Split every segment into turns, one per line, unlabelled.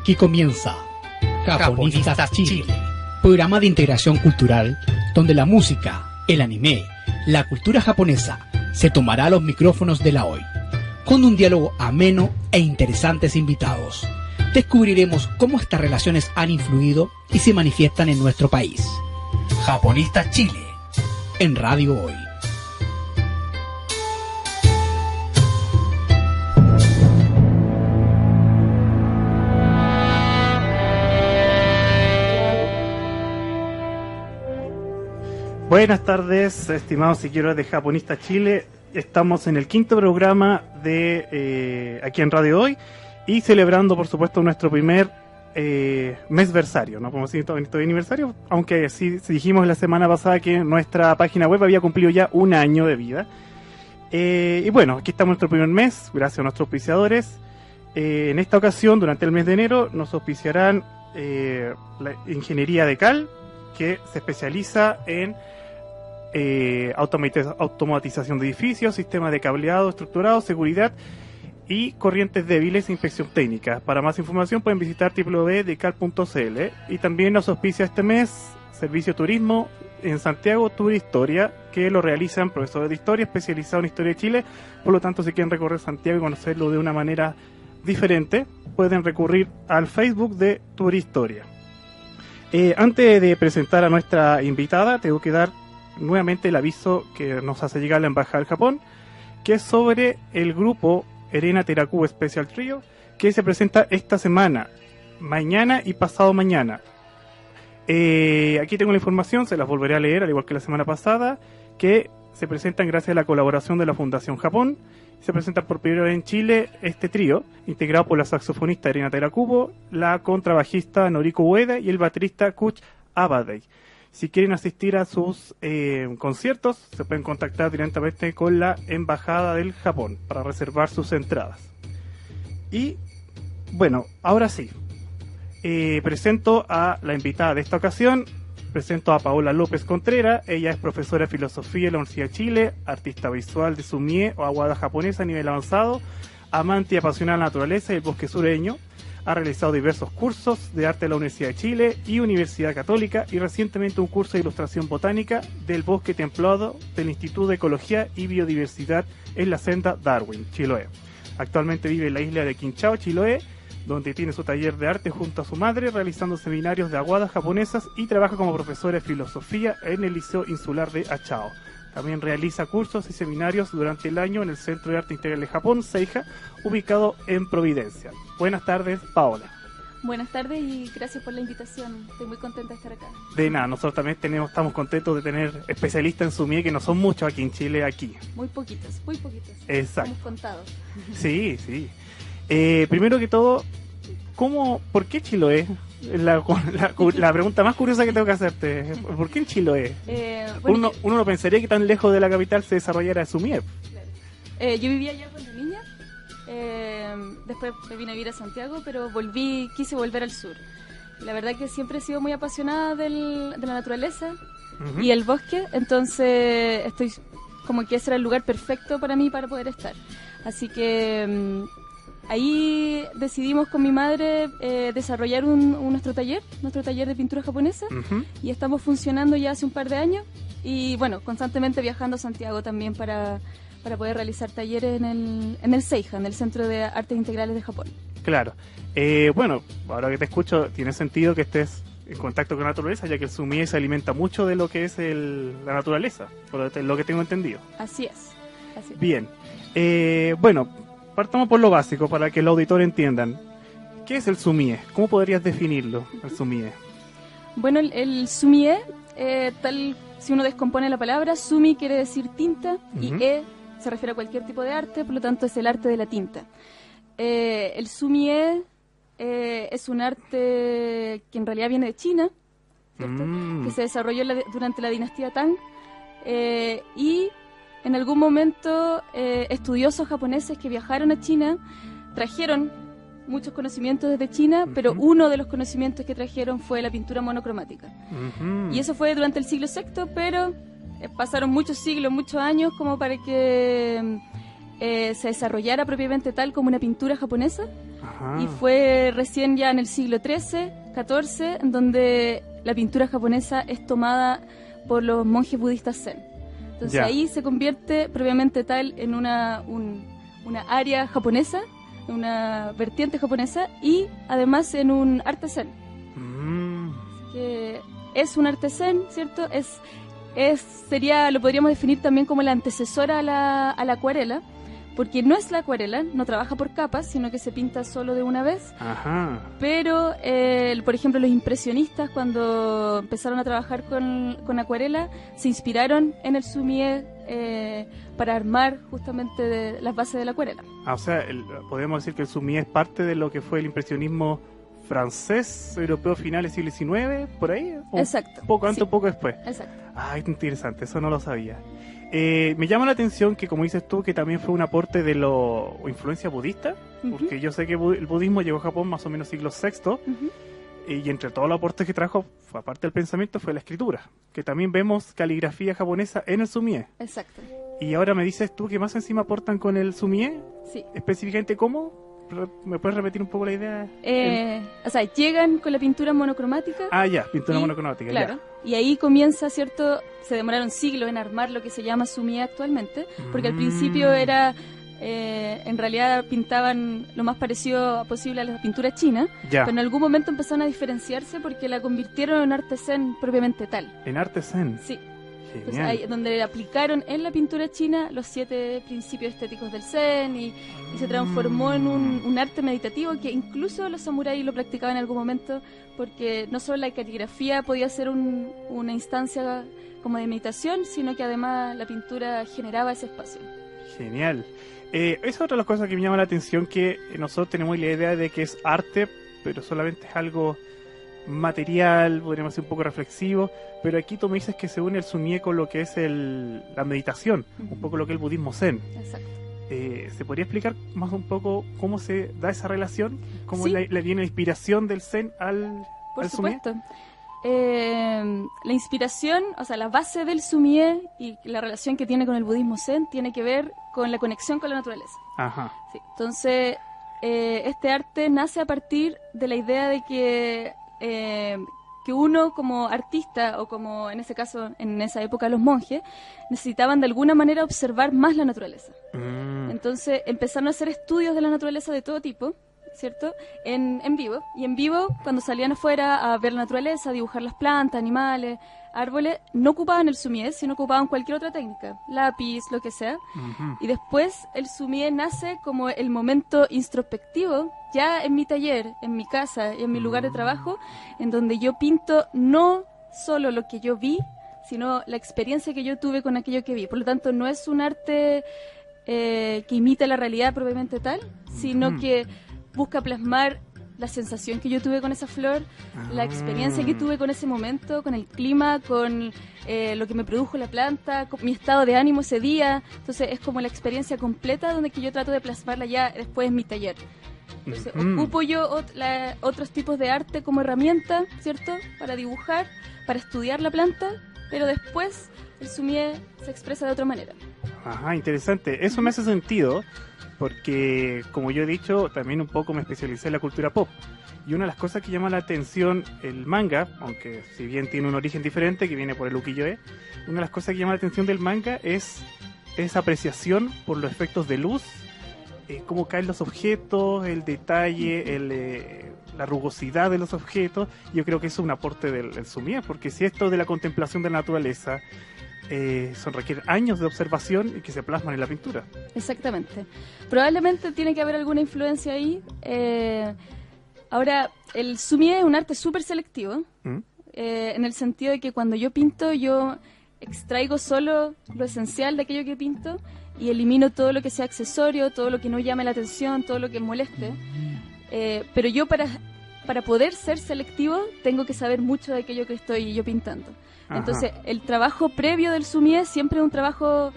Aquí comienza Japonistas Chile, programa de integración cultural donde la música, el anime, la cultura japonesa se tomará los micrófonos de la hoy. Con un diálogo ameno e interesantes invitados, descubriremos cómo estas relaciones han influido y se manifiestan en nuestro país. Japonistas Chile, en Radio Hoy.
Buenas tardes, estimados seguidores de Japonistas Chile. Estamos en el quinto programa de aquí en Radio Hoy y celebrando, por supuesto, nuestro primer mesversario. No podemos decir todavía aniversario, aunque sí dijimos la semana pasada que nuestra página web había cumplido ya un año de vida. Y bueno, aquí estamos en nuestro primer mes, gracias a nuestros auspiciadores. En esta ocasión, durante el mes de enero, nos auspiciarán la Ingeniería de Cal, que se especializa en automatización de edificios, sistemas de cableado estructurado, seguridad y corrientes débiles e inspección técnica. Para más información pueden visitar www.decal.cl. Y también nos auspicia este mes Servicio Turismo en Santiago, Tour Historia, que lo realizan profesores de historia especializados en historia de Chile. Por lo tanto, si quieren recorrer Santiago y conocerlo de una manera diferente, pueden recurrir al Facebook de Tour Historia. Antes de presentar a nuestra invitada, tengo que dar nuevamente el aviso que nos hace llegar la Embajada del Japón, que es sobre el grupo Erena Teraku Special Trio, que se presenta esta semana, mañana y pasado mañana. Aquí tengo la información, se las volveré a leer, al igual que la semana pasada, que se presentan gracias a la colaboración de la Fundación Japón. Se presenta por primera vez en Chile este trío, integrado por la saxofonista Erena Terakubo, la contrabajista Noriko Ueda y el baterista Kuch Abadei. Si quieren asistir a sus conciertos, se pueden contactar directamente con la Embajada del Japón para reservar sus entradas. Y bueno, ahora sí, presento a la invitada de esta ocasión. Presento a Paola López Contreras. Ella es profesora de filosofía en la Universidad de Chile, artista visual de sumie o aguada japonesa a nivel avanzado, amante y apasionada de la naturaleza y el bosque sureño. Ha realizado diversos cursos de arte en la Universidad de Chile y Universidad Católica, y recientemente un curso de ilustración botánica del bosque templado del Instituto de Ecología y Biodiversidad en la Senda Darwin, Chiloé. Actualmente vive en la isla de Quinchao, Chiloé, donde tiene su taller de arte junto a su madre, realizando seminarios de aguadas japonesas, y trabaja como profesora de filosofía en el Liceo Insular de Achao. También realiza cursos y seminarios durante el año en el Centro de Arte Integral de Japón, Seija, ubicado en Providencia. Buenas tardes, Paola.
Buenas tardes y gracias por la invitación. Estoy muy contenta de estar acá.
De nada, nosotros también estamos contentos de tener especialistas en sumie, que no son muchos aquí en Chile, aquí.
Muy poquitos, muy poquitos.
Exacto.
Estamos contados.
Sí, sí. Primero que todo, ¿por qué Chiloé? La pregunta más curiosa que tengo que hacerte, ¿por qué en Chiloé? Bueno, uno no pensaría que tan lejos de la capital se desarrollara sumie.
Claro. Yo vivía allá cuando niña, después me vine a vivir a Santiago, pero quise volver al sur. Y la verdad que siempre he sido muy apasionada de la naturaleza y el bosque, entonces estoy como que ese era el lugar perfecto para mí para poder estar. Así que ahí decidimos con mi madre desarrollar nuestro taller de pintura japonesa, y estamos funcionando ya hace un par de años, y bueno, constantemente viajando a Santiago también para poder realizar talleres en el Seija, en el Centro de Artes Integrales de Japón. Claro.
Bueno, ahora que te escucho, tiene sentido que estés en contacto con la naturaleza, ya que el sumie se alimenta mucho de lo que es la naturaleza, por lo que tengo entendido.
Así es.
Bien. Bueno, partamos por lo básico para que los auditores entiendan. ¿Qué es el sumie? ¿Cómo podrías definirlo, el sumie?
Bueno, el sumie, si uno descompone la palabra, sumi quiere decir tinta, y se refiere a cualquier tipo de arte, por lo tanto es el arte de la tinta. El sumie es un arte que en realidad viene de China, ¿cierto? Que se desarrolló durante la dinastía Tang, y en algún momento estudiosos japoneses que viajaron a China trajeron muchos conocimientos desde China, pero uno de los conocimientos que trajeron fue la pintura monocromática. Y eso fue durante el siglo VI, pero pasaron muchos siglos, muchos años como para que se desarrollara propiamente tal como una pintura japonesa.
Ajá.
y fue recién ya en el siglo XIII, XIV, en donde la pintura japonesa es tomada por los monjes budistas zen. Entonces
Ya.
ahí se convierte propiamente tal en una área japonesa, una vertiente japonesa y además en un arte zen. Que es un arte zen, ¿cierto? Lo podríamos definir también como la antecesora a la acuarela, porque no es la acuarela, no trabaja por capas, sino que se pinta solo de una vez.
Ajá.
Pero, por ejemplo, los impresionistas, cuando empezaron a trabajar con acuarela, se inspiraron en el sumie para armar justamente las bases de la acuarela.
O sea, podemos decir que el sumie es parte de lo que fue el impresionismo francés, europeo, finales del siglo XIX, por ahí.
Exacto.
Poco antes,
sí.
un poco después.
Exacto.
Ay, qué interesante, eso no lo sabía. Me llama la atención que, como dices tú, que también fue un aporte de o influencia budista, porque yo sé que el budismo llegó a Japón más o menos siglo VI, y entre todos los aportes que trajo, aparte del pensamiento, fue la escritura, que también vemos caligrafía japonesa en el sumie.
Exacto.
Y ahora me dices tú que más encima aportan con el sumie,
Sí.
específicamente ¿cómo? ¿Me puedes repetir un poco la idea?
O sea, llegan con la pintura monocromática.
Ya, pintura monocromática.
Claro.
Ya.
Y ahí comienza, ¿cierto? Se demoraron siglos en armar lo que se llama sumie actualmente, porque al principio era, en realidad pintaban lo más parecido posible a la pintura china,
Ya.
pero en algún momento empezaron a diferenciarse porque la convirtieron en arte zen propiamente tal.
En arte zen.
Sí. Entonces,
Genial.
ahí, donde aplicaron en la pintura china los 7 principios estéticos del zen y se transformó en un arte meditativo que incluso los samuráis lo practicaban en algún momento, porque no solo la caligrafía podía ser una instancia como de meditación, sino que además la pintura generaba ese espacio.
Genial. Esa es otra de las cosas que me llama la atención, que nosotros tenemos la idea de que es arte, pero solamente es algo material, podríamos decir un poco reflexivo, pero aquí tú me dices que se une el sumie con lo que es la meditación, un poco lo que es el budismo zen.
Exacto.
¿Se podría explicar más un poco cómo se da esa relación? ¿Cómo
Sí.
le viene la inspiración del zen
Por
al sumie?
supuesto. La inspiración, o sea, la base del sumie y la relación que tiene con el budismo zen tiene que ver con la conexión con la naturaleza.
Ajá.
Sí. Entonces, este arte nace a partir de la idea de que uno como artista, o como en ese caso, en esa época los monjes, necesitaban de alguna manera observar más la naturaleza. Entonces empezaron a hacer estudios de la naturaleza de todo tipo, ¿cierto? En vivo. Y en vivo, cuando salían afuera a ver la naturaleza, a dibujar las plantas, animales, árboles, no ocupaban el sumie, sino ocupaban cualquier otra técnica, lápiz, lo que sea. Y después el sumie nace como el momento introspectivo, ya en mi taller, en mi casa y en mi lugar de trabajo, en donde yo pinto no solo lo que yo vi, sino la experiencia que yo tuve con aquello que vi. Por lo tanto, no es un arte que imita la realidad propiamente tal, sino que busca plasmar la sensación que yo tuve con esa flor, la experiencia que tuve con ese momento, con el clima, con lo que me produjo la planta, con mi estado de ánimo ese día. Entonces es como la experiencia completa donde que yo trato de plasmarla ya después en mi taller. Entonces ocupo yo otros tipos de arte como herramienta, ¿cierto? Para dibujar, para estudiar la planta, pero después el sumie se expresa de otra manera.
Ajá, interesante. Eso me hace sentido, porque como yo he dicho, también un poco me especialicé en la cultura pop. Y una de las cosas que llama la atención el manga, aunque si bien tiene un origen diferente, que viene por el ukiyo-e, una de las cosas que llama la atención del manga es esa apreciación por los efectos de luz, cómo caen los objetos, el detalle, la rugosidad de los objetos. Yo creo que eso es un aporte del sumie, porque si esto de la contemplación de la naturaleza requiere años de observación y que se plasman en la pintura.
Exactamente. Probablemente tiene que haber alguna influencia ahí. Ahora, el sumie es un arte súper selectivo, en el sentido de que cuando yo pinto, yo extraigo solo lo esencial de aquello que pinto y elimino todo lo que sea accesorio, todo lo que no llame la atención, todo lo que moleste. Pero yo para poder ser selectivo tengo que saber mucho de aquello que estoy yo pintando. Entonces, el trabajo previo del sumie siempre es un trabajo,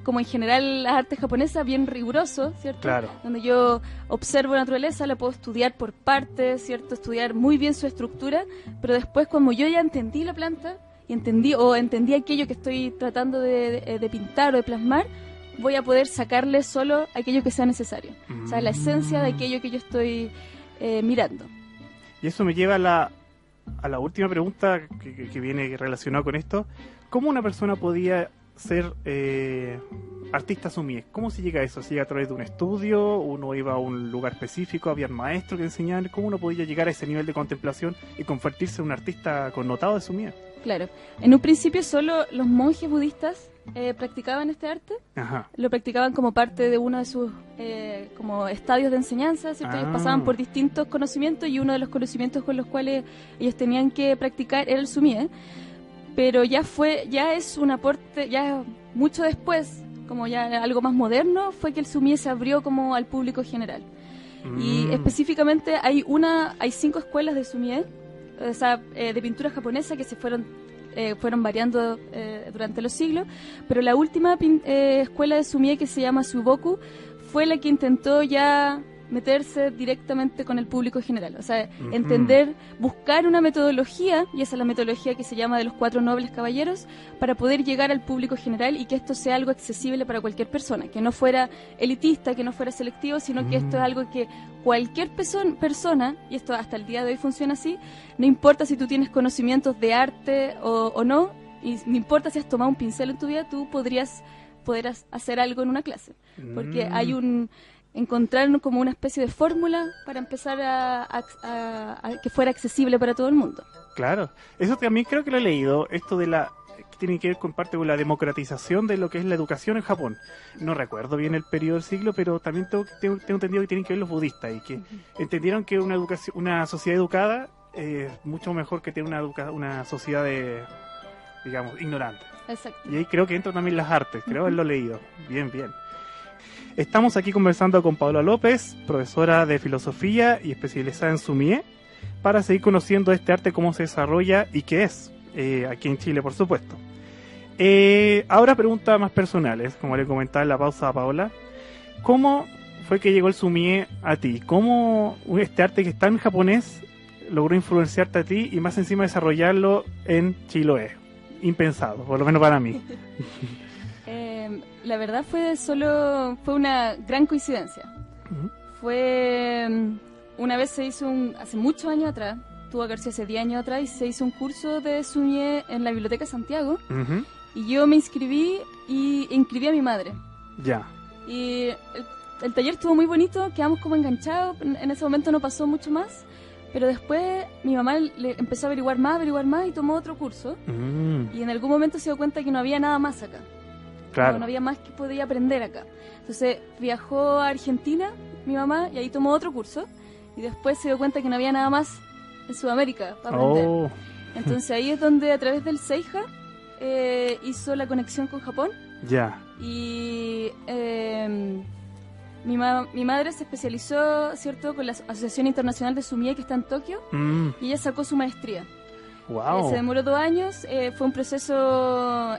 como en general las artes japonesas, bien riguroso, ¿cierto?
Claro.
Donde yo observo la naturaleza, la puedo estudiar por partes, ¿cierto? Estudiar muy bien su estructura, pero después, como yo ya entendí la planta y entendí aquello que estoy tratando de pintar o de plasmar, voy a poder sacarle solo aquello que sea necesario. O sea, la esencia de aquello que yo estoy mirando.
Y eso me lleva a la última pregunta que viene relacionada con esto. ¿Cómo una persona podía ser artista sumie? ¿Cómo se llega a eso? ¿Se llega a través de un estudio? ¿Uno iba a un lugar específico? ¿Había maestros que enseñaban? ¿Cómo uno podía llegar a ese nivel de contemplación y convertirse en un artista connotado de sumie?
Claro. En un principio solo los monjes budistas practicaban este arte.
Ajá.
Lo practicaban como parte de uno de sus como estadios de enseñanza, ¿cierto? Ellos pasaban por distintos conocimientos y uno de los conocimientos con los cuales ellos tenían que practicar era el sumie. Pero ya es un aporte, ya mucho después, como ya algo más moderno, fue que el sumie se abrió como al público general. Y específicamente hay 5 escuelas de sumie, o sea, de pintura japonesa que se fueron variando durante los siglos, pero la última escuela de sumie, que se llama Suboku, fue la que intentó ya meterse directamente con el público general, o sea, entender, buscar una metodología, y esa es la metodología que se llama de los 4 nobles caballeros, para poder llegar al público general y que esto sea algo accesible para cualquier persona, que no fuera elitista, que no fuera selectivo, sino que esto es algo que cualquier persona, y esto hasta el día de hoy funciona así, no importa si tú tienes conocimientos de arte o no, y no importa si has tomado un pincel en tu vida, tú podrías hacer algo en una clase, porque hay encontrar como una especie de fórmula para empezar a que fuera accesible para todo el mundo.
Claro, eso también creo que lo he leído, esto de que tiene que ver con parte con la democratización de lo que es la educación en Japón. No recuerdo bien el periodo del siglo, pero también tengo entendido que tienen que ver los budistas y que entendieron que una sociedad educada es mucho mejor que tener una sociedad digamos, ignorante.
Exacto.
Y ahí creo que entran también las artes, creo haberlo leído. Bien, bien. Estamos aquí conversando con Paola López, profesora de filosofía y especializada en sumie, para seguir conociendo este arte, cómo se desarrolla y qué es, aquí en Chile, por supuesto. Ahora preguntas más personales, como le comentaba en la pausa a Paola. ¿Cómo fue que llegó el sumie a ti? ¿Cómo este arte que está en japonés logró influenciarte a ti y más encima desarrollarlo en Chiloé? Impensado, por lo menos para mí.
La verdad fue una gran coincidencia. Fue una vez se hizo hace muchos años atrás, tuvo que haber sido hace 10 años atrás, y se hizo un curso de sumie en la Biblioteca Santiago, y yo me inscribí y inscribí a mi madre.
Ya.
Y el taller estuvo muy bonito, quedamos como enganchados, en ese momento no pasó mucho más, pero después mi mamá le empezó a averiguar más y tomó otro curso, y en algún momento se dio cuenta que no había nada más acá.
Claro.
No había más que podía aprender acá. Entonces viajó a Argentina mi mamá y ahí tomó otro curso, y después se dio cuenta que no había nada más en Sudamérica para aprender. Entonces ahí es donde a través del Seija hizo la conexión con Japón.
Ya.
Y mi madre se especializó, ¿cierto?, con la Asociación Internacional de Sumie, que está en Tokio, y ella sacó su maestría.
Wow.
Se demoró 2 años, fue un proceso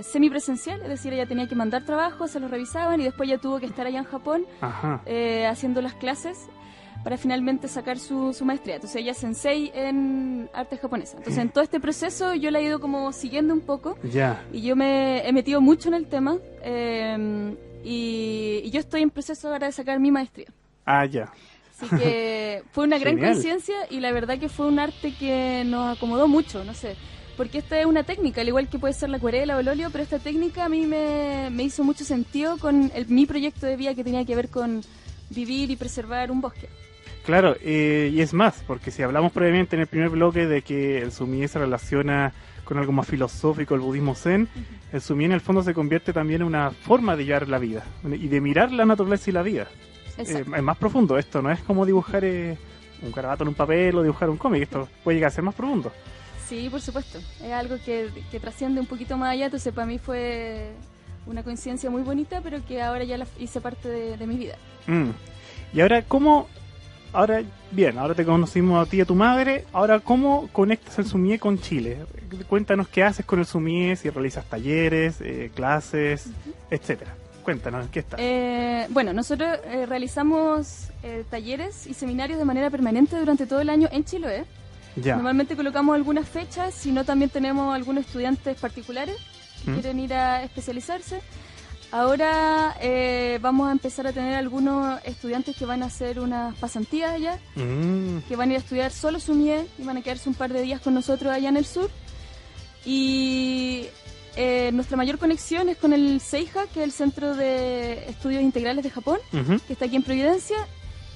semipresencial, es decir, ella tenía que mandar trabajo, se lo revisaban, y después ya tuvo que estar allá en Japón haciendo las clases para finalmente sacar su maestría. Entonces ella es sensei en arte japonesa. Entonces en todo este proceso yo la he ido como siguiendo un poco, y yo me he metido mucho en el tema, y yo estoy en proceso ahora de sacar mi maestría.
Ya.
Así que fue una gran conciencia, y la verdad que fue un arte que nos acomodó mucho, no sé, porque esta es una técnica, al igual que puede ser la acuarela o el óleo, pero esta técnica a mí me hizo mucho sentido con mi proyecto de vida, que tenía que ver con vivir y preservar un bosque.
Claro, y es más, porque si hablamos previamente en el primer bloque de que el sumie se relaciona con algo más filosófico, el budismo zen, el sumie en el fondo se convierte también en una forma de llevar la vida y de mirar la naturaleza y la vida. Es más profundo esto, no es como dibujar un garabato en un papel o dibujar un cómic, esto puede llegar a ser más profundo.
Sí, por supuesto, es algo que trasciende un poquito más allá, entonces para mí fue una coincidencia muy bonita, pero que ahora ya la hice parte de mi vida.
Y ahora, ahora te conocimos a ti y a tu madre, ahora ¿cómo conectas el sumie con Chile? Cuéntanos qué haces con el sumie, si realizas talleres, clases, etcétera. Cuéntanos, ¿qué está?
Bueno, nosotros realizamos talleres y seminarios de manera permanente durante todo el año en Chiloé. Ya. Normalmente colocamos algunas fechas, sino también tenemos algunos estudiantes particulares que quieren ir a especializarse. Ahora vamos a empezar a tener algunos estudiantes que van a hacer unas pasantías allá, que van a ir a estudiar solo Sumie y van a quedarse un par de días con nosotros allá en el sur. Y nuestra mayor conexión es con el Seija, que es el Centro de Estudios Integrales de Japón, que está aquí en Providencia.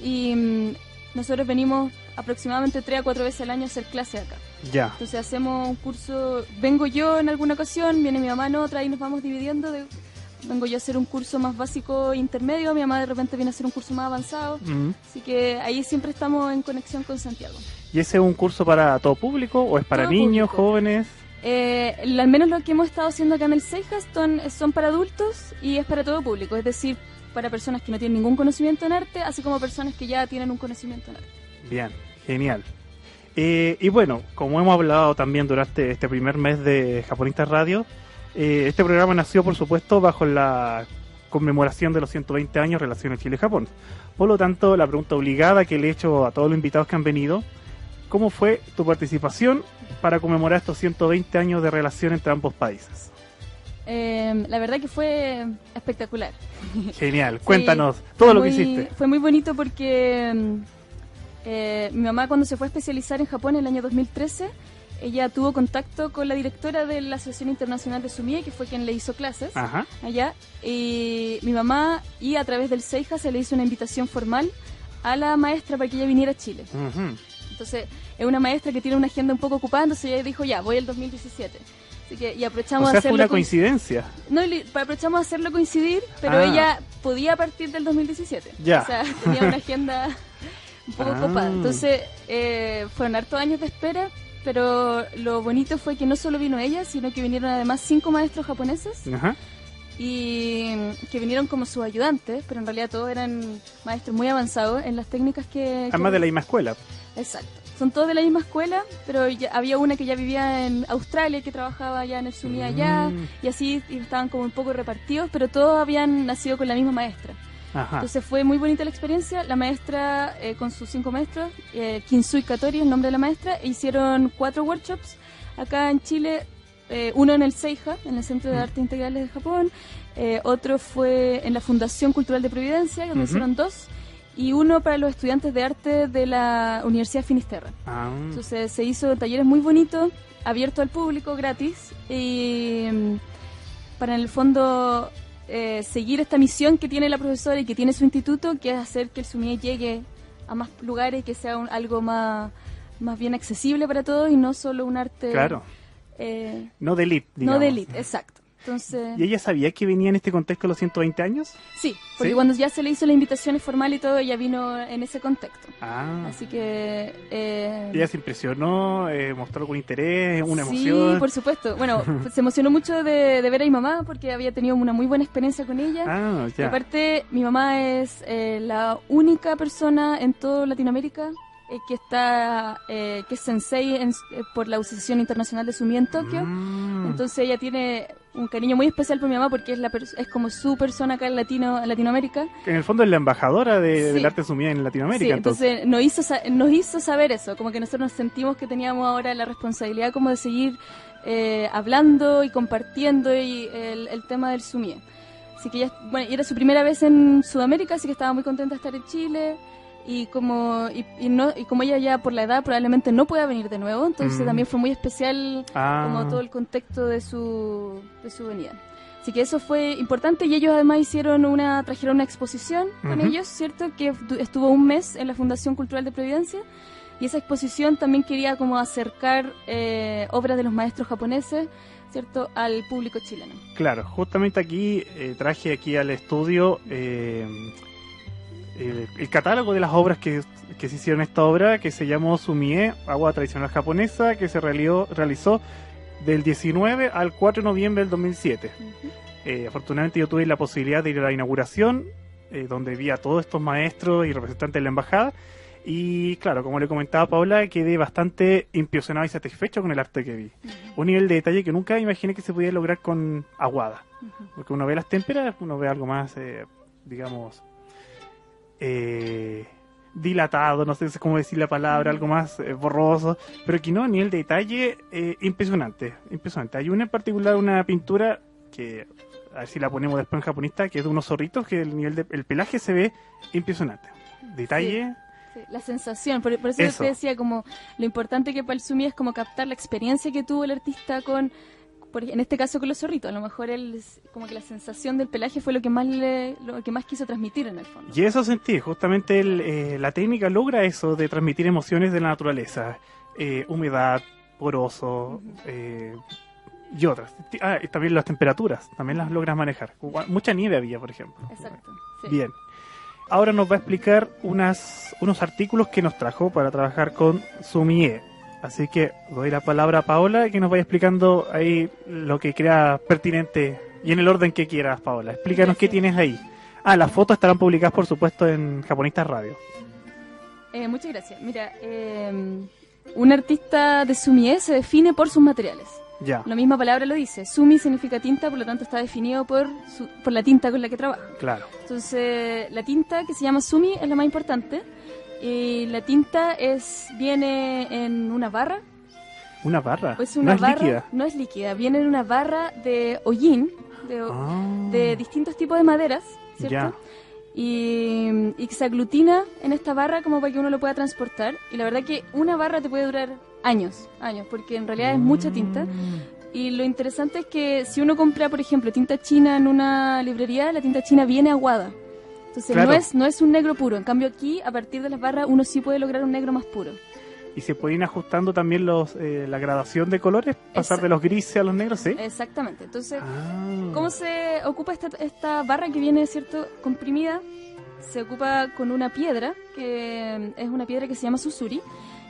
Y nosotros venimos aproximadamente 3 a 4 veces al año a hacer clase acá.
Ya.
Entonces hacemos un curso, vengo yo en alguna ocasión, viene mi mamá en otra y nos vamos dividiendo. Vengo yo a hacer un curso más básico intermedio, mi mamá de repente viene a hacer un curso más avanzado. Así que ahí siempre estamos en conexión con Santiago.
¿Y ese es un curso para todo público o es para
Todo
niños,
público.
jóvenes?
Al menos lo que hemos estado haciendo acá en el Seijas son para adultos y es para todo público, es decir, para personas que no tienen ningún conocimiento en arte, así como personas que ya tienen un conocimiento en arte.
Bien, genial. Y bueno, como hemos hablado también durante este primer mes de Japonistas Radio, este programa nació, por supuesto, bajo la conmemoración de los 120 años de Relaciones Chile-Japón. Por lo tanto, la pregunta obligada que le he hecho a todos los invitados que han venido: ¿cómo fue tu participación para conmemorar estos 120 años de relación entre ambos países?
La verdad que fue espectacular.
Genial,
Sí,
cuéntanos
fue
todo lo que
muy-
hiciste.
Fue muy bonito porque mi mamá, cuando se fue a especializar en Japón en el año 2013, ella tuvo contacto con la directora de la Asociación Internacional de Sumie, que fue quien le hizo clases
Ajá.
allá. Y mi mamá, y a través del Seija, se le hizo una invitación formal a la maestra para que ella viniera a Chile.
Ujú.
Entonces, es una maestra que tiene una agenda un poco ocupada, entonces ella dijo, ya, voy el 2017. Así que, y aprovechamos
O
a
sea, fue
hacerlo
una coincidencia.
No, aprovechamos a hacerlo coincidir, pero
Ah.
ella podía partir del 2017.
Ya.
O sea, tenía una agenda un poco
Ah.
copada. Entonces, fueron hartos años de espera, pero lo bonito fue que no solo vino ella, sino que vinieron además 5 maestros japoneses
Ajá.
y que vinieron como sus ayudantes, pero en realidad todos eran maestros muy avanzados en las técnicas que...
Además de la misma escuela.
Exacto. Son todos de la misma escuela, pero había una que ya vivía en Australia, que trabajaba ya en el Sumie allá, y así y estaban como un poco repartidos, pero todos habían nacido con la misma maestra.
Ajá.
Entonces fue muy bonita la experiencia. La maestra, con sus 5 maestros, Kinsui Katori, el nombre de la maestra, hicieron 4 workshops acá en Chile, uno en el Seija, en el Centro de Arte Integrales de Japón, otro fue en la Fundación Cultural de Providencia, donde hicieron 2, y uno para los estudiantes de arte de la Universidad Finisterra.
Ah.
Entonces se hizo talleres muy bonitos, abiertos al público, gratis, y para en el fondo seguir esta misión que tiene la profesora y que tiene su instituto, que es hacer que el Sumie llegue a más lugares y que sea algo más bien accesible para todos y no solo un arte...
Claro. No de elite,
No
digamos.
de élite, exacto. Entonces,
¿Y ella sabía que venía en este contexto de los 120 años?
sí, porque
¿Sí?
cuando ya se le hizo la invitación formal y todo, ella vino en ese contexto.
Ah.
Así que...
Ella se impresionó, mostró algún interés, una
Sí,
emoción.
por supuesto. Bueno, se emocionó mucho de ver a mi mamá porque había tenido una muy buena experiencia con ella.
Ah,
Y
ya.
aparte, mi mamá es la única persona en toda Latinoamérica que está que es sensei por la Asociación Internacional de Sumie en Tokio.
Mm.
Entonces ella tiene un cariño muy especial por mi mamá porque es como su persona acá en Latinoamérica.
En el fondo es la embajadora
Sí.
del arte sumie en Latinoamérica.
Sí,
entonces.
entonces nos hizo saber eso, como que nosotros nos sentimos que teníamos ahora la responsabilidad como de seguir hablando y compartiendo el tema del Sumie. Así que ella, bueno, y era su primera vez en Sudamérica, así que estaba muy contenta de estar en Chile. Y como como ella ya por la edad probablemente no pueda venir de nuevo, entonces también fue muy especial como todo el contexto de su venida. Así que eso fue importante y ellos además trajeron una exposición con ellos, ¿cierto? Que estuvo un mes en la Fundación Cultural de Providencia y esa exposición también quería como acercar obras de los maestros japoneses, ¿cierto? Al público chileno.
Claro, justamente aquí traje aquí al estudio el catálogo de las obras que se hicieron en esta obra, que se llamó Sumie, agua tradicional japonesa, que se realizó del 19 al 4 de noviembre del 2007. Afortunadamente yo tuve la posibilidad de ir a la inauguración, donde vi a todos estos maestros y representantes de la embajada, y claro, como le comentaba a Paula, quedé bastante impresionado y satisfecho con el arte que vi. Un nivel de detalle que nunca imaginé que se pudiera lograr con Aguada, porque uno ve las témperas, uno ve algo más, digamos... dilatado, no sé cómo decir la palabra, algo más borroso, pero aquí no, a nivel de detalle impresionante. Hay una en particular, una pintura que a ver si la ponemos después en japonista, que es de unos zorritos que el nivel el pelaje se ve impresionante. Detalle.
Sí, la sensación, por eso te decía como lo importante que para el sumi es como captar la experiencia que tuvo el artista en este caso con los zorritos. A lo mejor como que la sensación del pelaje fue lo que más quiso transmitir en el fondo.
Y eso sentí, justamente la técnica logra eso de transmitir emociones de la naturaleza, humedad, poroso, y otras. Y también las temperaturas, también las logras manejar. Mucha nieve había, por ejemplo.
Exacto. Sí.
Bien. Ahora nos va a explicar unos artículos que nos trajo para trabajar con Sumie. Así que doy la palabra a Paola que nos vaya explicando ahí lo que crea pertinente y en el orden que quieras, Paola. Explícanos qué tienes ahí. Las fotos estarán publicadas, por supuesto, en Japonistas Radio.
Muchas gracias. Mira, un artista de Sumie se define por sus materiales.
Ya.
La misma palabra lo dice. Sumi significa tinta, por lo tanto está definido por la tinta con la que trabaja.
Claro.
Entonces, la tinta que se llama Sumi es la más importante. Y la tinta viene en una barra.
¿Una barra?
Pues una
¿No
barra,
es líquida?
No es líquida. Viene en una barra de hollín, de distintos tipos de maderas, ¿cierto?
Ya.
Y que se aglutina en esta barra como para que uno lo pueda transportar. Y la verdad que una barra te puede durar años, porque en realidad es mucha tinta. Y lo interesante es que si uno compra, por ejemplo, tinta china en una librería, la tinta china viene aguada. Entonces
claro.
no es un negro puro. En cambio aquí, a partir de las barras, uno sí puede lograr un negro más puro.
Y se pueden ir ajustando también la gradación de colores, pasar de los grises a los negros, ¿sí?
Exactamente. Entonces, ¿cómo se ocupa esta barra que viene, cierto, comprimida? Se ocupa con una piedra, que es una piedra que se llama susuri.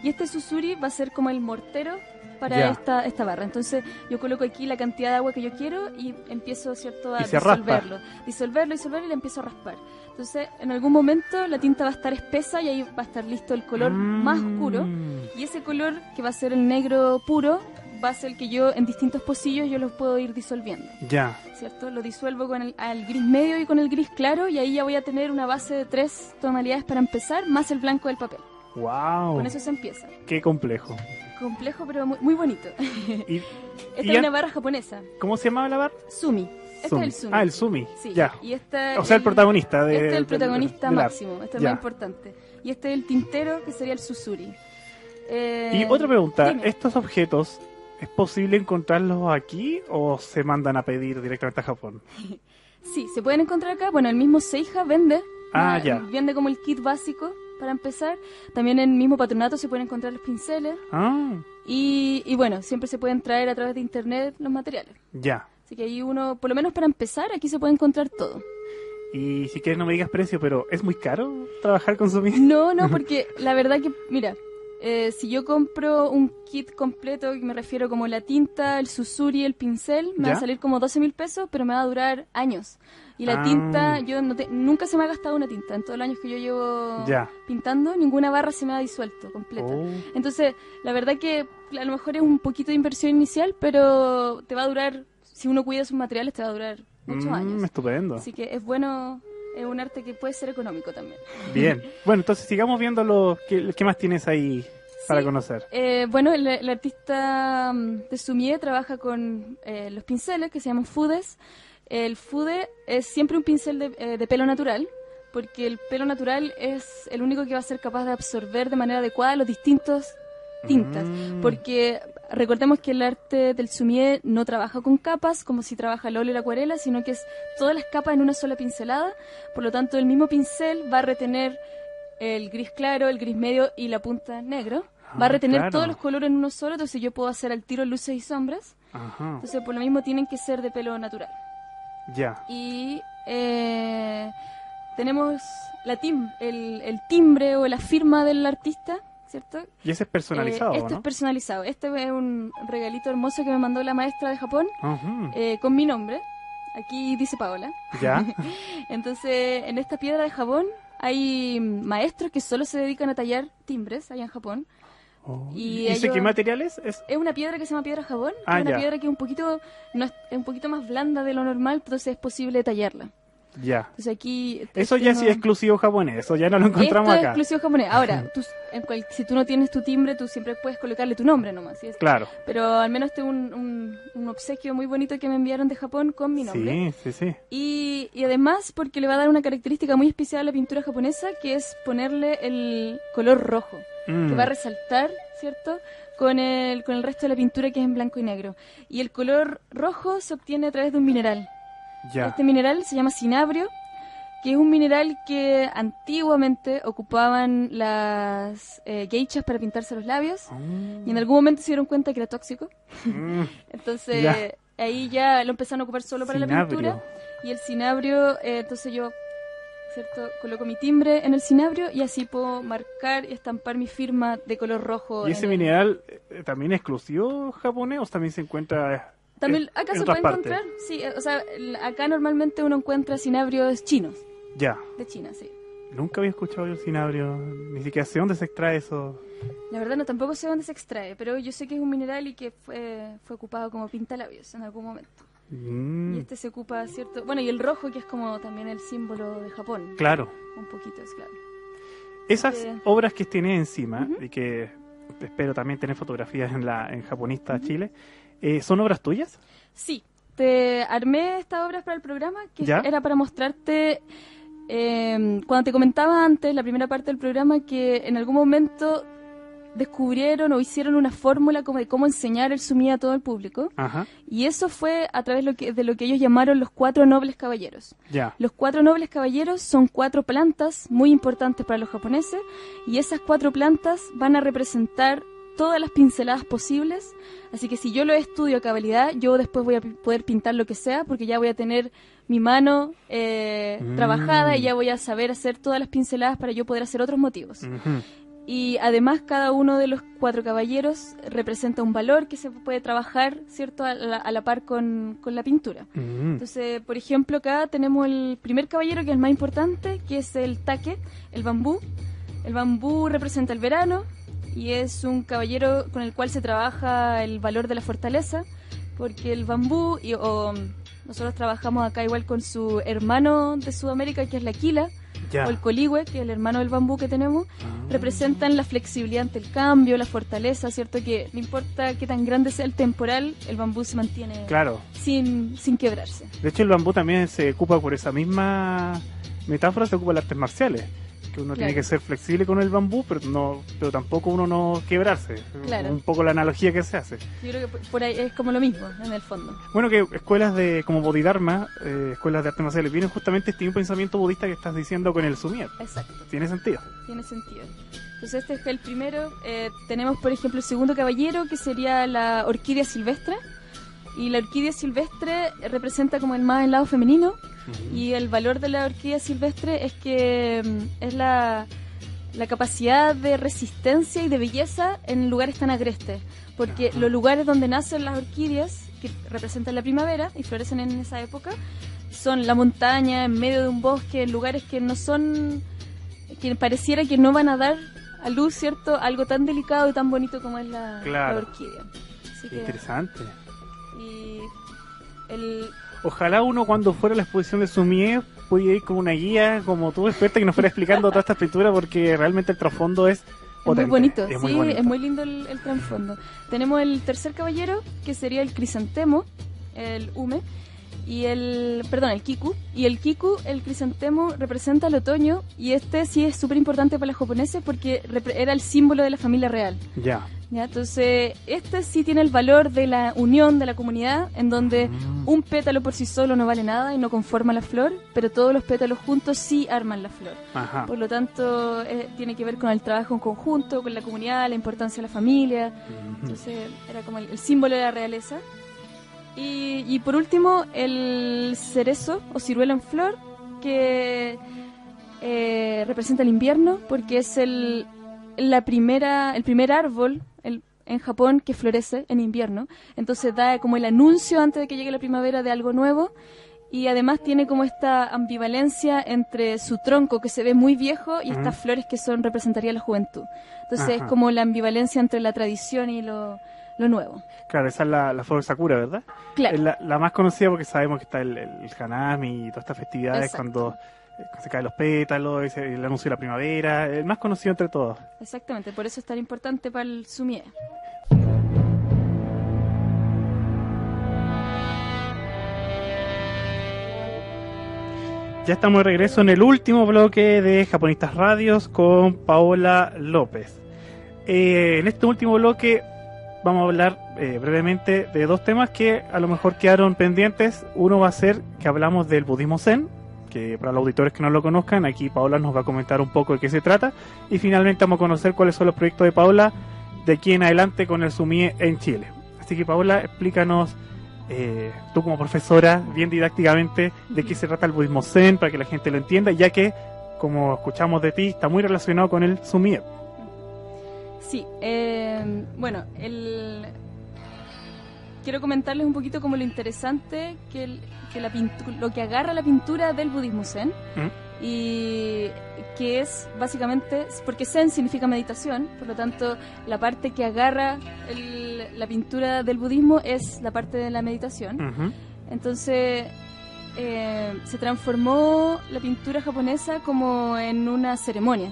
Y este susuri va a ser como el mortero para esta barra. Entonces yo coloco aquí la cantidad de agua que yo quiero y empiezo, ¿cierto?, a disolverlo y le empiezo a raspar. Entonces en algún momento la tinta va a estar espesa y ahí va a estar listo el color más oscuro. Y ese color, que va a ser el negro puro, va a ser el que yo en distintos pocillos yo los puedo ir disolviendo.
Ya.
¿Cierto? Lo disuelvo con al gris medio y con el gris claro, y ahí ya voy a tener una base de 3 tonalidades para empezar, más el blanco del papel.
Wow.
Con eso se empieza.
Qué complejo.
Complejo, pero muy, muy bonito. Esta es una barra japonesa.
¿Cómo se llamaba la barra?
Sumi. Este es el Sumi.
El Sumi.
Sí.
Ya.
Y
o sea, el protagonista.
Este es el protagonista máximo. Este es
ya.
más importante. Y este es el tintero, que sería el susuri.
Y otra pregunta.
Dime.
¿Estos objetos es posible encontrarlos aquí o se mandan a pedir directamente a Japón?
Sí, se pueden encontrar acá. Bueno, el mismo Seija vende.
Ya.
Vende como el kit básico para empezar. También en el mismo patronato se pueden encontrar los pinceles. Y bueno, siempre se pueden traer a través de internet los materiales.
Ya.
Así que ahí uno, por lo menos para empezar, aquí se puede encontrar todo.
Y si quieres no me digas precio, pero ¿es muy caro trabajar con Sumi?
No, porque la verdad que, mira, si yo compro un kit completo, me refiero como la tinta, el susuri, el pincel, me va a salir como 12.000 pesos, pero me va a durar años. Y la tinta, yo nunca se me ha gastado una tinta. En todos los años que yo llevo pintando, ninguna barra se me ha disuelto completa. Entonces, la verdad que a lo mejor es un poquito de inversión inicial, pero te va a durar, si uno cuida sus materiales, te va a durar muchos años.
Estupendo.
Así que es bueno, es un arte que puede ser económico también.
Bien. Bueno, entonces sigamos viendo ¿qué más tienes ahí para conocer?
Bueno, el artista de Sumie trabaja con los pinceles que se llaman fudes. El fude es siempre un pincel de pelo natural, porque el pelo natural es el único que va a ser capaz de absorber de manera adecuada los distintos tintas, porque recordemos que el arte del sumie no trabaja con capas como si trabaja el óleo y la acuarela, sino que es todas las capas en una sola pincelada. Por lo tanto, el mismo pincel va a retener el gris claro, el gris medio y la punta negro. Va a retener todos los colores en uno solo, entonces yo puedo hacer al tiro luces y sombras. Entonces por lo mismo tienen que ser de pelo natural.
Ya.
Y tenemos el timbre o la firma del artista, ¿cierto?
Y ese es personalizado,
Este
¿no?
es personalizado. Este es un regalito hermoso que me mandó la maestra de Japón
Uh-huh.
con mi nombre. Aquí dice Paola.
Ya.
Entonces, en esta piedra de jabón hay maestros que solo se dedican a tallar timbres allá en Japón.
¿Y ese qué material es?
Es una piedra que se llama piedra jabón.
Ah,
es una
ya.
piedra que es un poquito más blanda de lo normal, entonces es posible tallarla.
Ya.
Entonces aquí...
Eso ya sí es exclusivo japonés, eso ya no lo encontramos
Esto
acá.
es exclusivo japonés. Ahora, si tú no tienes tu timbre, tú siempre puedes colocarle tu nombre nomás. ¿Sí?
Claro.
Pero al menos tengo un obsequio muy bonito que me enviaron de Japón con mi nombre.
Sí.
Y además porque le va a dar una característica muy especial a la pintura japonesa, que es ponerle el color rojo, que va a resaltar, ¿cierto?, con el resto de la pintura, que es en blanco y negro. Y el color rojo se obtiene a través de un mineral.
Ya.
Este mineral se llama cinabrio, que es un mineral que antiguamente ocupaban las geishas para pintarse los labios, y en algún momento se dieron cuenta que era tóxico. Entonces ahí ya lo empezaron a ocupar solo para la pintura. Y el cinabrio, entonces yo, ¿cierto?, coloco mi timbre en el cinabrio y así puedo marcar y estampar mi firma de color rojo.
¿Y ese mineral también es exclusivo japonés o también se encuentra
también acá
en
se
otras
puede
partes?
encontrar? Sí, o sea, acá normalmente uno encuentra cinabrios chinos.
Ya.
De China, sí.
Nunca había escuchado yo el cinabrio, ni siquiera sé dónde se extrae eso.
La verdad no, tampoco sé dónde se extrae, pero yo sé que es un mineral y que fue ocupado como pintalabios en algún momento. Y este se ocupa, ¿cierto? Bueno, y el rojo, que es como también el símbolo de Japón.
Claro.
Un poquito, es claro.
Esas obras que tienes encima, y que espero también tener fotografías en Japonista Chile, ¿son obras tuyas?
Sí, te armé estas obras para el programa, que era para mostrarte, cuando te comentaba antes, la primera parte del programa, que en algún momento descubrieron o hicieron una fórmula como de cómo enseñar el sumí a todo el público.
Ajá.
Y eso fue a través de lo que ellos llamaron los 4 nobles caballeros.
Ya.
Los 4 nobles caballeros son 4 plantas muy importantes para los japoneses, y esas 4 plantas van a representar todas las pinceladas posibles. Así que si yo lo estudio a cabalidad, yo después voy a poder pintar lo que sea, porque ya voy a tener mi mano trabajada, y ya voy a saber hacer todas las pinceladas para yo poder hacer otros motivos. Y además cada uno de los 4 caballeros representa un valor que se puede trabajar, ¿cierto?, a la par con la pintura. Entonces, por ejemplo, acá tenemos el primer caballero, que es el más importante, que es el take, el bambú. El bambú representa el verano y es un caballero con el cual se trabaja el valor de la fortaleza, porque el bambú, nosotros trabajamos acá igual con su hermano de Sudamérica, que es la quila, o el coligüe, que es el hermano del bambú que tenemos, representan la flexibilidad ante el cambio, la fortaleza, ¿cierto? Que no importa qué tan grande sea el temporal, el bambú se mantiene sin quebrarse.
De hecho, el bambú también se ocupa por esa misma metáfora, se ocupa en las artes marciales, que uno tiene que ser flexible con el bambú, pero tampoco uno no quebrarse. Un poco la analogía que se hace.
Yo creo que por ahí es como lo mismo, en el fondo.
Bueno, que escuelas como Bodhidharma, escuelas de artes marciales, vienen justamente este mismo pensamiento budista que estás diciendo con el sumier.
Exacto.
¿Tiene sentido?
Tiene sentido. Entonces este es el primero. Tenemos, por ejemplo, el segundo caballero, que sería la orquídea silvestre. Y la orquídea silvestre representa como el lado femenino. Y el valor de la orquídea silvestre es que es la capacidad de resistencia y de belleza en lugares tan agrestes, porque los lugares donde nacen las orquídeas, que representan la primavera y florecen en esa época, son la montaña, en medio de un bosque, lugares que no son, que pareciera que no van a dar a luz, ¿cierto?, algo tan delicado y tan bonito como es la orquídea. Así que,
interesante.
Y
ojalá uno, cuando fuera a la exposición de Sumier, pudiera ir como una guía, como tú, experta, que nos fuera explicando toda esta pintura, porque realmente el trasfondo es potente.
Muy bonito,
muy bonito.
Es muy lindo el trasfondo. Tenemos el tercer caballero, que sería el crisantemo, el ume, y el kiku. Y el kiku, el crisantemo, representa el otoño, y este sí es súper importante para los japoneses porque era el símbolo de la familia real.
Ya,
entonces, este sí tiene el valor de la unión de la comunidad, en donde un pétalo por sí solo no vale nada y no conforma la flor, pero todos los pétalos juntos sí arman la flor.
Ajá.
Por lo tanto, tiene que ver con el trabajo en conjunto, con la comunidad, la importancia de la familia. Entonces, era como el símbolo de la realeza. Y por último, el cerezo o ciruelo en flor, que representa el invierno, porque es el primer árbol en Japón que florece en invierno. Entonces da como el anuncio antes de que llegue la primavera de algo nuevo, y además tiene como esta ambivalencia entre su tronco, que se ve muy viejo, y estas flores que representaría la juventud. Entonces es como la ambivalencia entre la tradición y lo lo nuevo.
Claro, esa es la flor sakura, ¿verdad?
Claro.
Es la más conocida porque sabemos que está el hanami y todas estas festividades.
Exacto.
Cuando se caen los pétalos, el anuncio de la primavera, el más conocido entre todos.
Exactamente, por eso es tan importante para el sumie.
Ya estamos de regreso en el último bloque de Japonistas Radios con Paola López. En este último bloque vamos a hablar brevemente de dos temas que a lo mejor quedaron pendientes. Uno va a ser que hablamos del budismo zen, que para los auditores que no lo conozcan, aquí Paola nos va a comentar un poco de qué se trata. Y finalmente vamos a conocer cuáles son los proyectos de Paola de aquí en adelante con el sumie en Chile. Así que Paola, explícanos, tú como profesora, bien didácticamente, de qué se trata el budismo zen, para que la gente lo entienda, ya que, como escuchamos de ti, está muy relacionado con el sumie.
Sí, bueno, quiero comentarles un poquito como lo interesante que lo que agarra la pintura del budismo zen, y que es básicamente, porque zen significa meditación, por lo tanto la parte que agarra la pintura del budismo es la parte de la meditación. Entonces se transformó la pintura japonesa como en una ceremonia,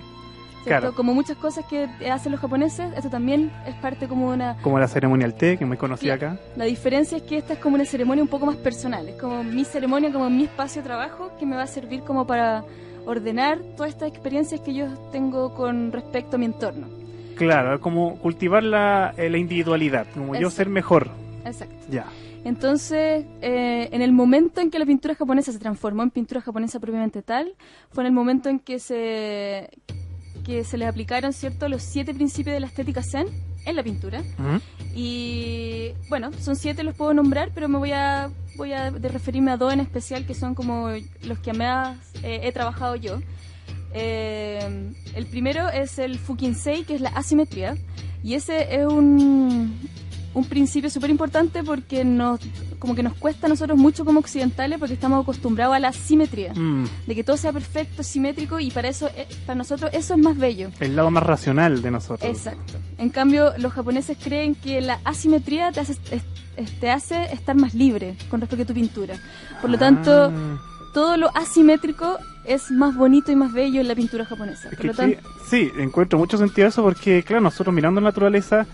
¿cierto?
Claro.
Como muchas cosas que hacen los japoneses, esto también es parte como una...
Como la ceremonia del té, que es muy conocida acá.
La diferencia es que esta es como una ceremonia un poco más personal, es como mi ceremonia, como mi espacio de trabajo, que me va a servir como para ordenar todas estas experiencias que yo tengo con respecto a mi entorno.
Claro, es como cultivar la individualidad, como yo ser mejor.
Exacto.
Ya.
Entonces, en el momento en que la pintura japonesa se transformó en pintura japonesa propiamente tal, fue en el momento en que se les aplicaron, ¿cierto?, los 7 principios de la estética zen en la pintura. Y bueno, son 7, los puedo nombrar, pero me voy a referirme a 2 en especial, que son como los que más he trabajado yo. El primero es el Fukinsei, que es la asimetría, y ese es un principio súper importante porque como que nos cuesta a nosotros mucho como occidentales, porque estamos acostumbrados a la simetría, de que todo sea perfecto, simétrico, y para nosotros eso es más bello.
El lado más racional de nosotros.
Exacto. En cambio, los japoneses creen que la asimetría te hace estar más libre con respecto a tu pintura. Por lo tanto, todo lo asimétrico es más bonito y más bello en la pintura japonesa. Por lo tanto,
sí, encuentro mucho sentido eso porque, claro, nosotros mirando la naturaleza,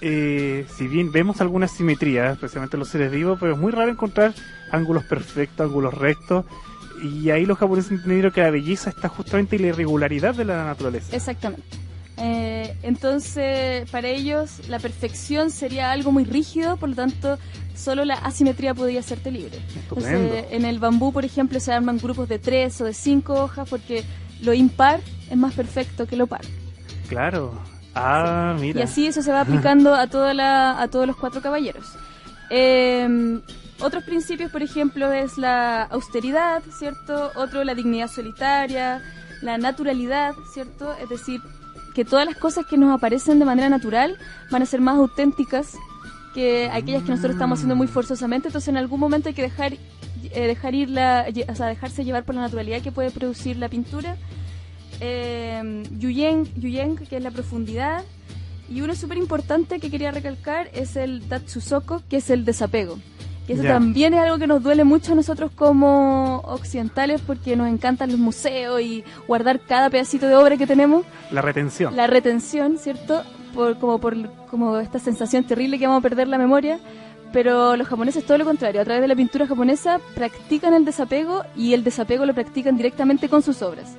si bien vemos alguna simetría, especialmente en los seres vivos, pero es muy raro encontrar ángulos perfectos, ángulos rectos, y ahí los japoneses entendieron que la belleza está justamente en la irregularidad de la naturaleza.
Exactamente. Entonces, para ellos, la perfección sería algo muy rígido, por lo tanto, solo la asimetría podía hacerte libre. Entonces, en el bambú, por ejemplo, se arman grupos de 3 o de 5 hojas, porque lo impar es más perfecto que lo par.
Claro. Sí. Mira.
Y así eso se va aplicando a todos los 4 caballeros. Otros principios, por ejemplo, es la austeridad, ¿cierto? Otro, la dignidad solitaria, la naturalidad, ¿cierto? Es decir, que todas las cosas que nos aparecen de manera natural van a ser más auténticas que aquellas que nosotros estamos haciendo muy forzosamente. Entonces, en algún momento hay que dejarse llevar por la naturalidad que puede producir la pintura. Yuyen, que es la profundidad, y uno súper importante que quería recalcar es el Datsusoko, que es el desapego, y eso también es algo que nos duele mucho a nosotros como occidentales, porque nos encantan los museos y guardar cada pedacito de obra que tenemos. La retención, ¿cierto? Como esta sensación terrible que vamos a perder la memoria. Pero los japoneses todo lo contrario, a través de la pintura japonesa practican el desapego, y el desapego lo practican directamente con sus obras.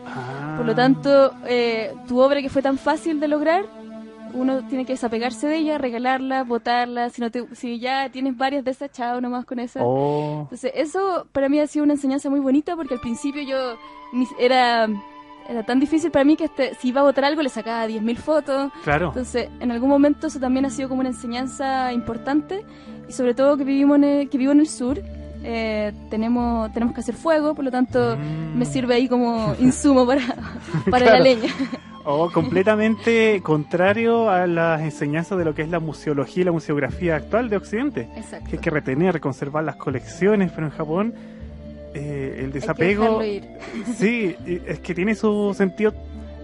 Por lo tanto, tu obra que fue tan fácil de lograr, uno tiene que desapegarse de ella, regalarla, botarla. Si ya tienes varias de esas, chao nomás con esas. Entonces, eso para mí ha sido una enseñanza muy bonita, porque al principio era tan difícil para mí que si iba a botar algo le sacaba 10.000 fotos.
Claro.
Entonces, en algún momento eso también ha sido como una enseñanza importante. Y sobre todo que vivo en el sur, tenemos que hacer fuego, por lo tanto me sirve ahí como insumo para
claro.
La leña.
Completamente contrario a las enseñanzas de lo que es la museología y la museografía actual de Occidente.
Exacto.
Que hay que retener, conservar las colecciones, pero en Japón el desapego...
Hay que dejarlo ir.
Sí, es que tiene su sentido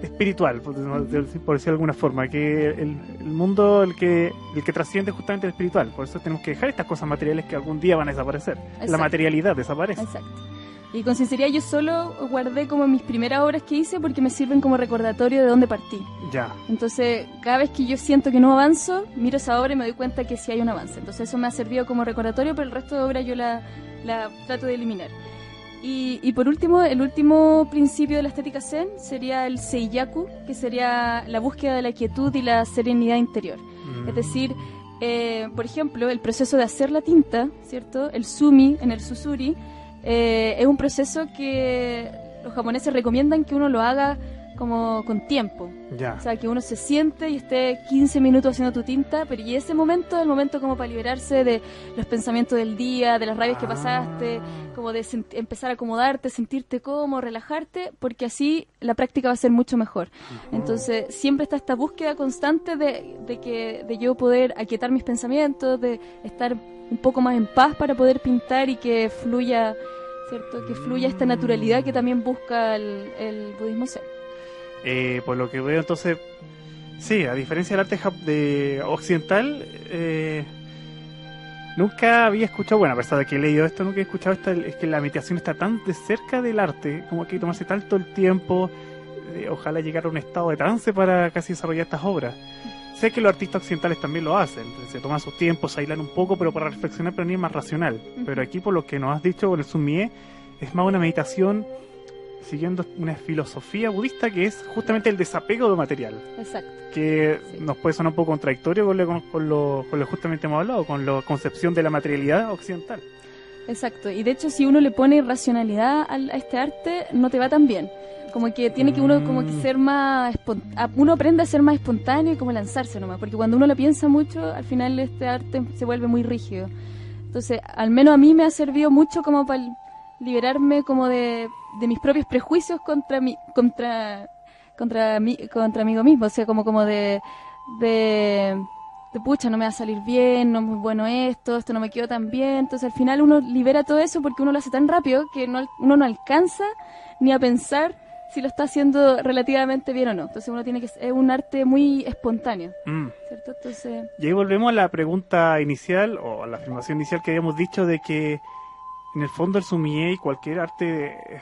espiritual, por decirlo de alguna forma, que el mundo el que trasciende justamente el espiritual. Por eso tenemos que dejar estas cosas materiales que algún día van a desaparecer. Exacto. La materialidad desaparece.
Exacto. Y con sinceridad yo solo guardé como mis primeras obras que hice porque me sirven como recordatorio de dónde partí.
Ya.
Entonces, cada vez que yo siento que no avanzo, miro esa obra y me doy cuenta que sí hay un avance. Entonces eso me ha servido como recordatorio, pero el resto de obras yo la trato de eliminar. Y por último, el último principio de la estética zen sería el seiyaku, que sería la búsqueda de la quietud y la serenidad interior. Es decir, por ejemplo, el proceso de hacer la tinta, ¿cierto? El sumi en el susuri, es un proceso que los japoneses recomiendan que uno lo haga como con tiempo.
Ya.
O sea, que uno se siente y esté 15 minutos haciendo tu tinta, pero y ese momento es el momento como para liberarse de los pensamientos del día, de las rabias que pasaste, como de empezar a acomodarte, sentirte cómodo, relajarte, porque así la práctica va a ser mucho mejor. Entonces, siempre está esta búsqueda constante de yo poder aquietar mis pensamientos, de estar un poco más en paz para poder pintar y que fluya, ¿cierto? Que fluya esta naturalidad que también busca el budismo zen.
Por lo que veo, entonces, sí, a diferencia del arte occidental, nunca había escuchado, bueno, a pesar de que he leído esto, nunca he escuchado es que la meditación está tan de cerca del arte, como que hay que tomarse tanto el tiempo, ojalá llegar a un estado de trance para casi desarrollar estas obras. Sé que los artistas occidentales también lo hacen, se toman sus tiempos, se aislan un poco, pero para reflexionar, pero ni es más racional. Pero aquí, por lo que nos has dicho con el Sumie, es más una meditación siguiendo una filosofía budista que es justamente el desapego de lo material.
Exacto.
Que nos puede sonar un poco contradictorio con lo justamente hemos hablado, con la concepción de la materialidad occidental.
Exacto, y de hecho si uno le pone racionalidad a este arte, no te va tan bien. Como que tiene que uno como que ser más uno aprende a ser más espontáneo y como lanzarse nomás, porque cuando uno lo piensa mucho, al final este arte se vuelve muy rígido. Entonces, al menos a mí me ha servido mucho como para liberarme como de mis propios prejuicios contra mí mismo, o sea, como de pucha, no me va a salir bien, no es muy bueno esto no me quedó tan bien. Entonces al final uno libera todo eso porque uno lo hace tan rápido que uno no alcanza ni a pensar si lo está haciendo relativamente bien o no. Entonces uno es un arte muy espontáneo, ¿cierto? Entonces...
Y ahí volvemos a la pregunta inicial, o a la afirmación inicial que habíamos dicho de que en el fondo el sumie y cualquier arte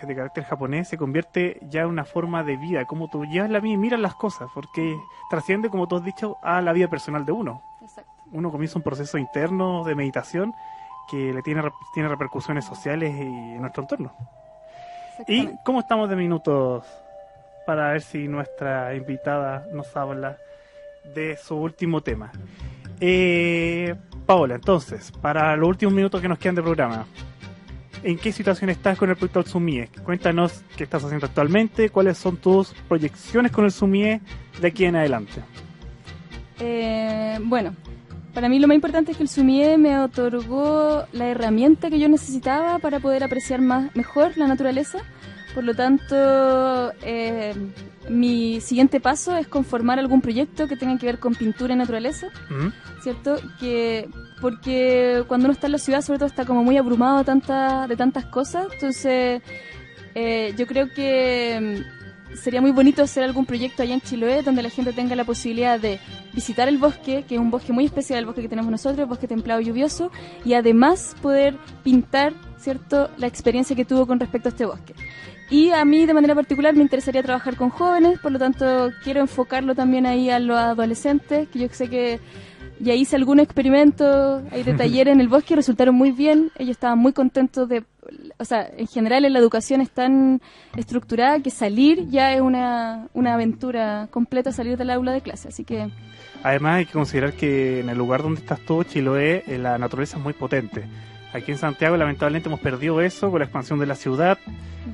de carácter japonés se convierte ya en una forma de vida, como tú llevas la vida y miras las cosas, porque trasciende, como tú has dicho, a la vida personal de uno.
Exacto.
Uno comienza un proceso interno de meditación que le tiene repercusiones sociales y en nuestro entorno. ¿Y cómo estamos de minutos para ver si nuestra invitada nos habla de su último tema? Paola, entonces, para los últimos minutos que nos quedan de programa, ¿en qué situación estás con el proyecto del Sumie? Cuéntanos qué estás haciendo actualmente, cuáles son tus proyecciones con el Sumie de aquí en adelante.
Bueno, para mí lo más importante es que el Sumie me otorgó la herramienta que yo necesitaba para poder apreciar mejor la naturaleza. Por lo tanto, mi siguiente paso es conformar algún proyecto que tenga que ver con pintura y naturaleza, ¿cierto? Porque cuando uno está en la ciudad, sobre todo, está como muy abrumado de tantas cosas. Entonces, yo creo que sería muy bonito hacer algún proyecto allá en Chiloé donde la gente tenga la posibilidad de visitar el bosque, que es un bosque muy especial, el bosque que tenemos nosotros, el bosque templado y lluvioso, y además poder pintar, ¿cierto?, la experiencia que tuvo con respecto a este bosque. Y a mí de manera particular me interesaría trabajar con jóvenes, por lo tanto quiero enfocarlo también ahí a los adolescentes, que yo sé que ya hice algún experimento ahí de talleres en el bosque y resultaron muy bien. Ellos estaban muy contentos o sea, en general en la educación es tan estructurada que salir ya es una aventura completa, salir del aula de clase, así que...
Además hay que considerar que en el lugar donde estás tú, Chiloé, la naturaleza es muy potente. Aquí en Santiago lamentablemente hemos perdido eso con la expansión de la ciudad.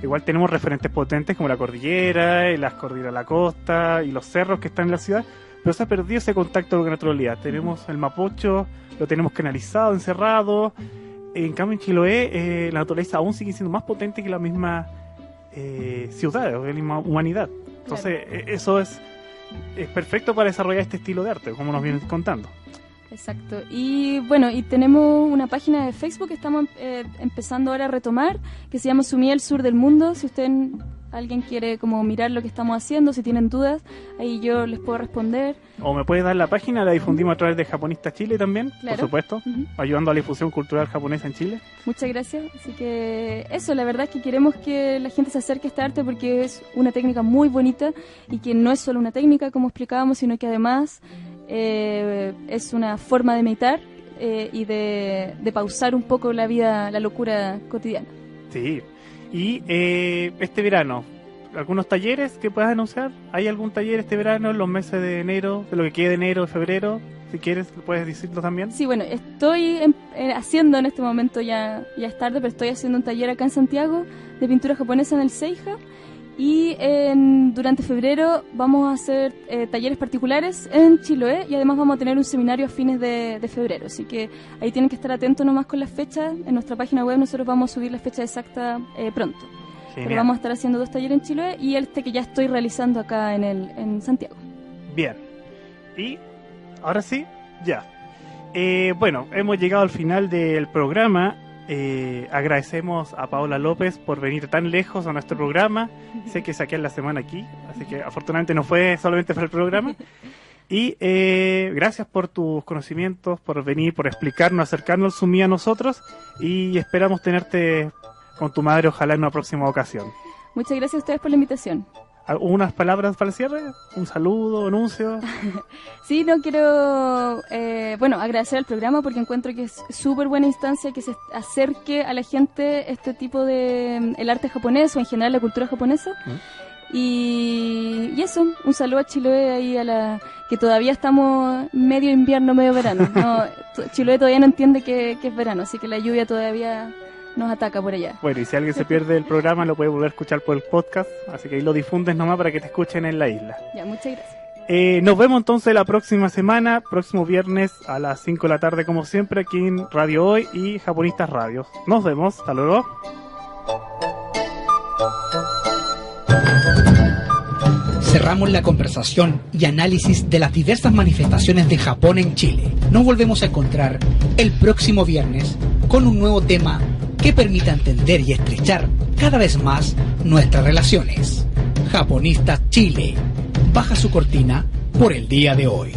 Igual tenemos referentes potentes como la cordillera, las cordilleras de la costa y los cerros que están en la ciudad, pero se ha perdido ese contacto con la naturalidad. Tenemos el Mapocho, lo tenemos canalizado, encerrado. En cambio en Chiloé la naturaleza aún sigue siendo más potente que la misma ciudad, o la misma humanidad. Entonces eso es perfecto para desarrollar este estilo de arte, como nos vienes contando.
Exacto. Y bueno, y tenemos una página de Facebook que estamos empezando ahora a retomar, que se llama Sumie el Sur del Mundo. Si ustedes alguien quiere como mirar lo que estamos haciendo, si tienen dudas, ahí yo les puedo responder.
O me puedes dar la página, la difundimos a través de Japonistas Chile también,
Claro.
por supuesto, ayudando a la difusión cultural japonesa en Chile.
Muchas gracias. Así que eso, la verdad es que queremos que la gente se acerque a esta arte porque es una técnica muy bonita y que no es solo una técnica, como explicábamos, sino que además es una forma de meditar y de pausar un poco la vida, la locura cotidiana.
Sí. Y este verano, ¿algunos talleres que puedas anunciar? ¿Hay algún taller este verano, en los meses de enero, de lo que quede de enero, de febrero? Si quieres, puedes decirlo también.
Sí, bueno, estoy haciendo en este momento, ya es tarde, pero estoy haciendo un taller acá en Santiago de pintura japonesa en el Seija. Y durante febrero vamos a hacer talleres particulares en Chiloé y además vamos a tener un seminario a fines de febrero. Así que ahí tienen que estar atentos nomás con las fechas. En nuestra página web nosotros vamos a subir la fecha exacta pronto.
Genial.
Pero vamos a estar haciendo 2 talleres en Chiloé y que ya estoy realizando acá en Santiago.
Bien. Y ahora sí, ya. Bueno, hemos llegado al final del programa. Agradecemos a Paola López por venir tan lejos a nuestro programa. Sé que saqué la semana aquí, así que afortunadamente no fue solamente para el programa. Y gracias por tus conocimientos, por venir, por explicarnos, acercarnos Sumí a nosotros, y esperamos tenerte con tu madre, ojalá en una próxima ocasión.
Muchas gracias a ustedes por la invitación.
¿Unas palabras para el cierre? ¿Un saludo, anuncio?
Sí, no quiero, agradecer al programa porque encuentro que es súper buena instancia que se acerque a la gente este tipo de el arte japonés o en general la cultura japonesa. Y eso, un saludo a Chiloé ahí que todavía estamos medio invierno, medio verano. No, Chiloé todavía no entiende que es verano, así que la lluvia todavía nos ataca por allá.
Bueno, y si alguien se pierde el programa, lo puede volver a escuchar por el podcast, así que ahí lo difundes nomás para que te escuchen en la isla.
Ya, muchas gracias.
Nos vemos entonces la próxima semana, próximo viernes a las 5 de la tarde, como siempre, aquí en Radio Hoy y Japonistas Radio. Nos vemos, hasta luego.
Cerramos la conversación y análisis de las diversas manifestaciones de Japón en Chile. Nos volvemos a encontrar el próximo viernes con un nuevo tema que permita entender y estrechar cada vez más nuestras relaciones. Japonistas Chile baja su cortina por el día de hoy.